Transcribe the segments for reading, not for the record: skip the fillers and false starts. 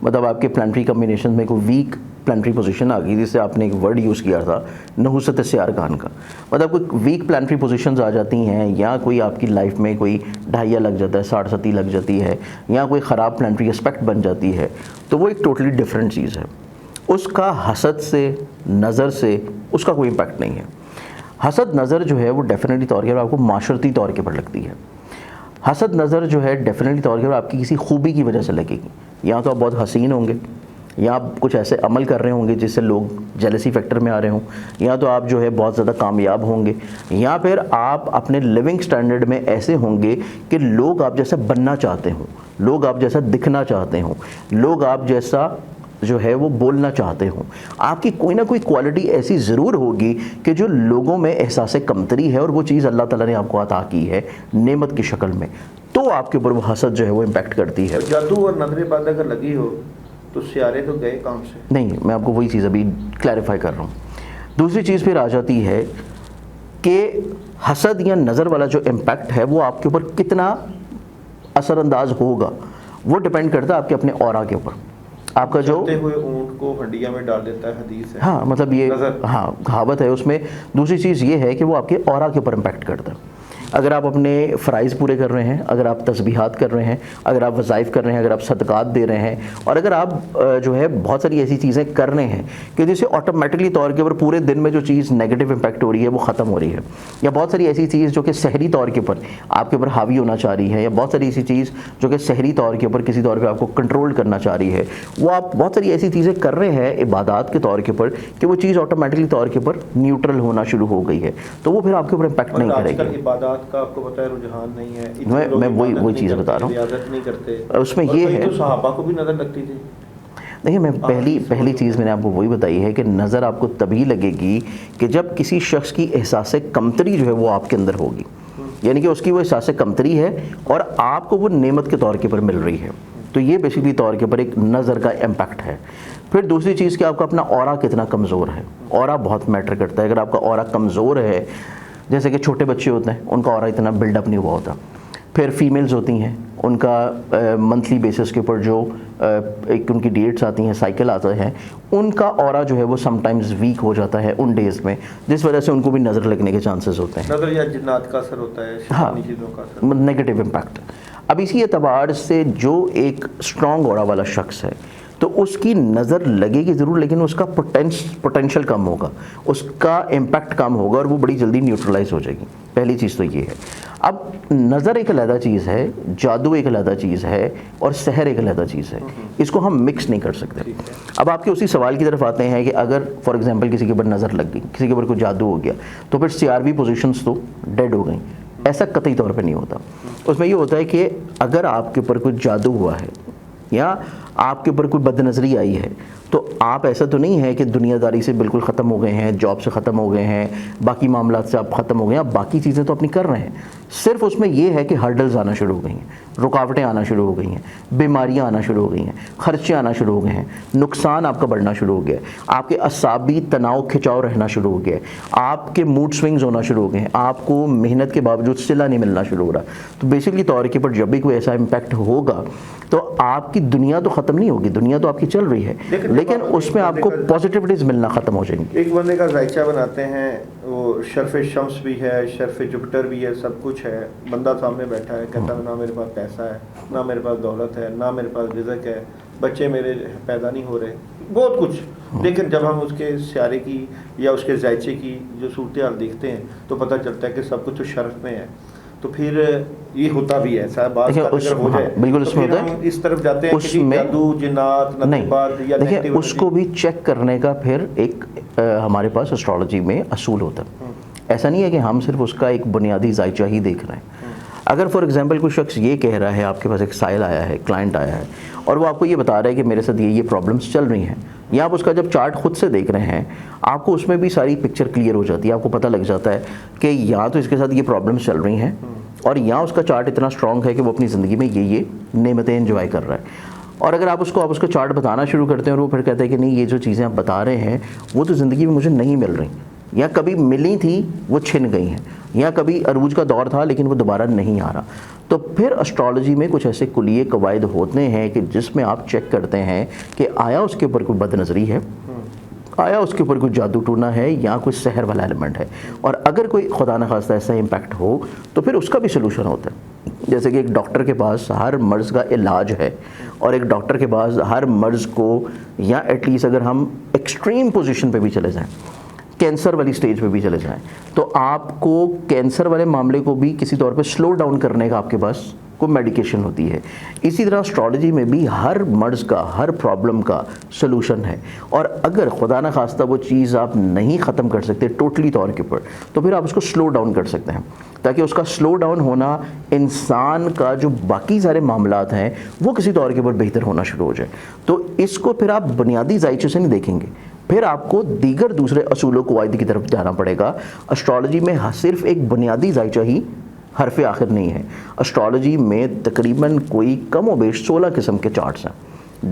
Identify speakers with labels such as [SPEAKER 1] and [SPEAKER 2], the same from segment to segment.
[SPEAKER 1] مطلب آپ کے پلانٹری کمبینیشن میں کوئی ویک پلانٹری پوزیشن آ گئی، جس سے آپ نے ایک ورڈ یوز کیا تھا نحوست سیار خان کا، مطلب کوئی ویک پلانٹری پوزیشنز آ جاتی ہیں، یا کوئی آپ کی لائف میں کوئی ڈھائیا لگ جاتا ہے، 60 لگ جاتی ہے، یا کوئی خراب پلانٹری اسپیکٹ بن جاتی ہے، تو وہ ایک ٹوٹلی ڈفرینٹ چیز ہے. اس کا حسد سے، نظر سے اس کا کوئی امپیکٹ نہیں ہے. حسد نظر جو ہے وہ ڈیفینیٹلی طور پر آپ کو معاشرتی طور کے پر لگتی ہے. حسد نظر جو ہے ڈیفینیٹلی طور پر آپ کی کسی خوبی کی وجہ سے لگے گی. یا تو آپ بہت حسین ہوں گے، یا آپ کچھ ایسے عمل کر رہے ہوں گے جس سے لوگ جیلسی فیکٹر میں آ رہے ہوں، یا تو آپ جو ہے بہت زیادہ کامیاب ہوں گے، یا پھر آپ اپنے لیونگ سٹینڈرڈ میں ایسے ہوں گے کہ لوگ آپ جیسا بننا چاہتے ہوں، لوگ آپ جیسا دکھنا چاہتے ہوں، لوگ آپ جیسا جو ہے وہ بولنا چاہتے ہوں. آپ کی کوئی نہ کوئی کوالٹی ایسی ضرور ہوگی کہ جو لوگوں میں احساس کمتری ہے، اور وہ چیز اللہ تعالیٰ نے آپ کو عطا کی ہے نعمت کی شکل میں، تو آپ کے اوپر وہ حسد جو ہے وہ امپیکٹ کرتی ہے.
[SPEAKER 2] جادو اور نظر بد اگر لگی ہو تو سیارے تو گئے کام سے.
[SPEAKER 1] نہیں، میں آپ کو وہی چیز ابھی کلیریفائی کر رہا ہوں. دوسری چیز پھر آ جاتی ہے کہ حسد یا نظر والا جو امپیکٹ ہے وہ آپ کے اوپر کتنا اثر انداز ہوگا، وہ ڈپینڈ کرتا ہے آپ کے اپنے اورا کے اوپر. آپ کا جو
[SPEAKER 2] چلتے ہوئے اونٹ کو ہنڈیا میں ڈال دیتا ہے، حدیث ہے.
[SPEAKER 1] ہاں، مطلب یہ ہاں کہاوت ہے اس میں. دوسری چیز یہ ہے کہ وہ آپ کے اورا کے اوپر امپیکٹ کرتا ہے. اگر آپ اپنے فرائض پورے کر رہے ہیں، اگر آپ تسبیحات کر رہے ہیں، اگر آپ وظائف کر رہے ہیں، اگر آپ صدقات دے رہے ہیں، اور اگر آپ جو ہے بہت ساری ایسی چیزیں کر رہے ہیں کہ جس سے آٹومیٹکلی طور کے اوپر پورے دن میں جو چیز نیگیٹو امپیکٹ ہو رہی ہے وہ ختم ہو رہی ہے، یا بہت ساری ایسی چیز جو کہ سحری طور کے اوپر آپ کے اوپر حاوی ہونا چاہ رہی ہے، یا بہت ساری ایسی چیز جو کہ سحری طور کے اوپر کسی طور پہ آپ کو کنٹرول کرنا چاہ رہی ہے، وہ آپ بہت ساری ایسی چیزیں کر رہے ہیں عبادات کے طور کے اوپر کہ وہ چیز آٹومیٹکلی طور کے اوپر نیوٹرل ہونا شروع ہو گئی ہے، تو وہ پھر آپ کے اوپر امپیکٹ نہیں کرے گی.
[SPEAKER 2] عبادات کا آپ کو پتہ ہے رجحان نہیں ہے.
[SPEAKER 1] میں وہی چیز بتا رہا ہوں.
[SPEAKER 2] ریاضت نہیں کرتے.
[SPEAKER 1] اس میں یہ ہے
[SPEAKER 2] تو صحابہ کو بھی نظر لگتی تھی.
[SPEAKER 1] دیکھیں، میں پہلی چیز میں نے آپ کو وہی بتائی ہے کہ نظر آپ کو تبھی لگے گی کہ جب کسی شخص کی احساس کمتری جو ہے وہ آپ کے اندر ہوگی، یعنی کہ اس کی وہ احساس کمتری ہے اور آپ کو وہ نعمت کے طور کے پر مل رہی ہے. تو یہ بیسیکلی طور کے پر ایک نظر کا امپیکٹ ہے. پھر دوسری چیز کہ آپ کا اپنا اورا کتنا کمزور ہے. اورا بہت میٹر کرتا ہے. اگر آپ کا اورا کمزور ہے، جیسے کہ چھوٹے بچے ہوتے ہیں ان کا اورا اتنا بلڈ اپ نہیں ہوا ہوتا. پھر فیمیلز ہوتی ہیں، ان کا منتھلی بیسس کے اوپر جو ایک ان کی ڈیٹس آتی ہیں، سائیکل آتا ہے، ان کا اورا جو ہے وہ سم ٹائمز ویک ہو جاتا ہے ان ڈیز میں، جس وجہ سے ان کو بھی نظر لگنے کے چانسز ہوتے ہیں.
[SPEAKER 2] نظر یا جنات کا اثر ہوتا ہے، شیطانی چیزوں کا اثر،
[SPEAKER 1] نیگیٹو امپیکٹ. اب اسی اعتبار سے جو ایک اسٹرانگ اورا والا شخص ہے تو اس کی نظر لگے گی ضرور، لیکن اس کا پوٹینشیل کم ہوگا، اس کا امپیکٹ کم ہوگا، اور وہ بڑی جلدی نیوٹرلائز ہو جائے گی. پہلی چیز تو یہ ہے. اب نظر ایک علیحدہ چیز ہے، جادو ایک علیحدہ چیز ہے، اور سحر ایک علیحدہ چیز ہے. اس کو ہم مکس نہیں کر سکتے. اب آپ کے اسی سوال کی طرف آتے ہیں کہ اگر فار ایگزامپل کسی کے اوپر نظر لگ گئی، کسی کے اوپر کوئی جادو ہو گیا، تو پھر CRV پوزیشنز تو ڈیڈ ہو گئیں. ایسا قطعی طور پہ نہیں ہوتا. اس میں یہ ہوتا ہے کہ اگر آپ کے اوپر کوئی جادو ہوا ہے یا آپ کے اوپر کوئی بد نظری آئی ہے، تو آپ ایسا تو نہیں ہے کہ دنیا داری سے بالکل ختم ہو گئے ہیں، جاب سے ختم ہو گئے ہیں، باقی معاملات سے آپ ختم ہو گئے ہیں. آپ باقی چیزیں تو اپنی کر رہے ہیں. صرف اس میں یہ ہے کہ ہرڈلز آنا شروع ہو گئی ہیں، رکاوٹیں آنا شروع ہو گئی ہیں، بیماریاں آنا شروع ہو گئی ہیں، خرچے آنا شروع ہو گئے ہیں، نقصان آپ کا بڑھنا شروع ہو گیا ہے، آپ کے اعصابی تناؤ کھچاؤ رہنا شروع ہو گیا ہے، آپ کے موڈ سوئنگز ہونا شروع ہو گئے ہیں، آپ کو محنت کے باوجود صلہ نہیں ملنا شروع ہو رہا. تو بیسکلی طور کے پر جب بھی کوئی ایسا امپیکٹ ہوگا تو آپ کی دنیا تو ختم نہیں ہوگی، دنیا تو آپ کی چل رہی ہے، لیکن اس میں آپ کو پازیٹیوٹیز ملنا ختم ہو جائیں گی.
[SPEAKER 2] ایک بندے کا ذائچہ بناتے ہیں، وہ شرف شمس بھی ہے، شرف جپٹر بھی ہے، سب کچھ ہے. بندہ سامنے بیٹھا ہے، کہتا ہے نہ میرے پاس پیسہ ہے، نہ میرے پاس دولت ہے، نہ میرے پاس رزق ہے، بچے میرے پیدا نہیں ہو رہے، بہت کچھ. لیکن جب ہم اس کے سیارے کی یا اس کے ذائچے کی جو صورتحال دیکھتے ہیں تو پتہ چلتا ہے کہ سب کچھ تو شرف میں ہے. تو پھر یہ ہوتا بھی ہے صاحب، بات اگر ہو جائے
[SPEAKER 1] بالکل اس میں ہوتا
[SPEAKER 2] ہے اس طرف جاتے ہیں کہ جادو جنات نتبات یا
[SPEAKER 1] دیکھیں اس کو بھی چیک کرنے کا پھر ایک ہمارے پاس اسٹرالوجی میں اصول ہوتا ہے. ایسا نہیں ہے کہ ہم صرف اس کا ایک بنیادی ذائچہ ہی دیکھ رہے ہیں. اگر فار ایگزامپل کوئی شخص یہ کہہ رہا ہے، آپ کے پاس ایک سائل آیا ہے، کلائنٹ آیا ہے، اور وہ آپ کو یہ بتا رہا ہے کہ میرے ساتھ یہ پرابلمس چل رہی ہیں، یا آپ اس کا جب چارٹ خود سے دیکھ رہے ہیں، آپ کو اس میں بھی ساری پکچر کلیئر ہو جاتی ہے. آپ کو پتہ لگ جاتا ہے کہ یا تو اس کے ساتھ یہ پرابلمس چل رہی ہیں، اور یہاں اس کا چارٹ اتنا اسٹرانگ ہے کہ وہ اپنی زندگی میں یہ نعمتیں انجوائے کر رہا ہے. اور اگر آپ اس کا چارٹ بتانا شروع کرتے ہیں اور وہ پھر کہتے ہیں کہ نہیں یہ جو چیزیں آپ بتا رہے ہیں وہ تو زندگی میں مجھے نہیں مل رہی، یا کبھی ملی تھی وہ چھن گئی ہیں، یا کبھی عروج کا دور تھا لیکن وہ دوبارہ نہیں آ رہا، تو پھر اسٹرالوجی میں کچھ ایسے کلیے قواعد ہوتے ہیں کہ جس میں آپ چیک کرتے ہیں کہ آیا اس کے اوپر کوئی بد نظری ہے، آیا اس کے اوپر کوئی جادو ٹونا ہے یا کوئی سحر والا ایلیمنٹ ہے، اور اگر کوئی خدا نخواستہ ایسا امپیکٹ ہو تو پھر اس کا بھی سلوشن ہوتا ہے۔ جیسے کہ ایک ڈاکٹر کے پاس ہر مرض کا علاج ہے، اور ایک ڈاکٹر کے پاس ہر مرض کو، یا ایٹ لیسٹ اگر ہم ایکسٹریم پوزیشن پہ بھی چلے جائیں، کینسر والی سٹیج پہ بھی چلے جائیں، تو آپ کو کینسر والے معاملے کو بھی کسی طور پہ سلو ڈاؤن کرنے کا آپ کے پاس کوئی میڈیکیشن ہوتی ہے۔ اسی طرح اسٹرالوجی میں بھی ہر مرض کا، ہر پرابلم کا سلوشن ہے، اور اگر خدا نہ خواستہ وہ چیز آپ نہیں ختم کر سکتے ٹوٹلی طور کے اوپر، تو پھر آپ اس کو سلو ڈاؤن کر سکتے ہیں، تاکہ اس کا سلو ڈاؤن ہونا انسان کا جو باقی سارے معاملات ہیں وہ کسی طور کے اوپر بہتر ہونا شروع ہو جائے۔ تو اس کو پھر آپ بنیادی ذائچے سے نہیں دیکھیں گے، پھر آپ کو دیگر دوسرے اصول و قواعد کی طرف جانا پڑے گا۔ اسٹرالوجی میں صرف ایک بنیادی ذائچہ ہی حرف آخر نہیں ہے، اسٹرالوجی میں تقریباً کوئی کم و بیش 16 قسم کے چارٹس ہیں،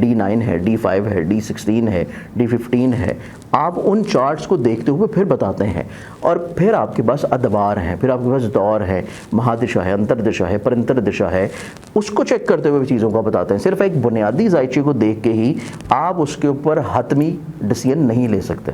[SPEAKER 1] D9 ہے، D5 ہے، D16 ہے، D15 ہے۔ آپ ان چارٹس کو دیکھتے ہوئے پھر بتاتے ہیں، اور پھر آپ کے پاس ادوار ہیں، پھر آپ کے پاس دور ہے، مہادشا ہے، انتردشا ہے، پرنتر دشا ہے، اس کو چیک کرتے ہوئے چیزوں کو بتاتے ہیں۔ صرف ایک بنیادی ذائچے کو دیکھ کے ہی آپ اس کے اوپر حتمی ڈیسیژن نہیں لے سکتے۔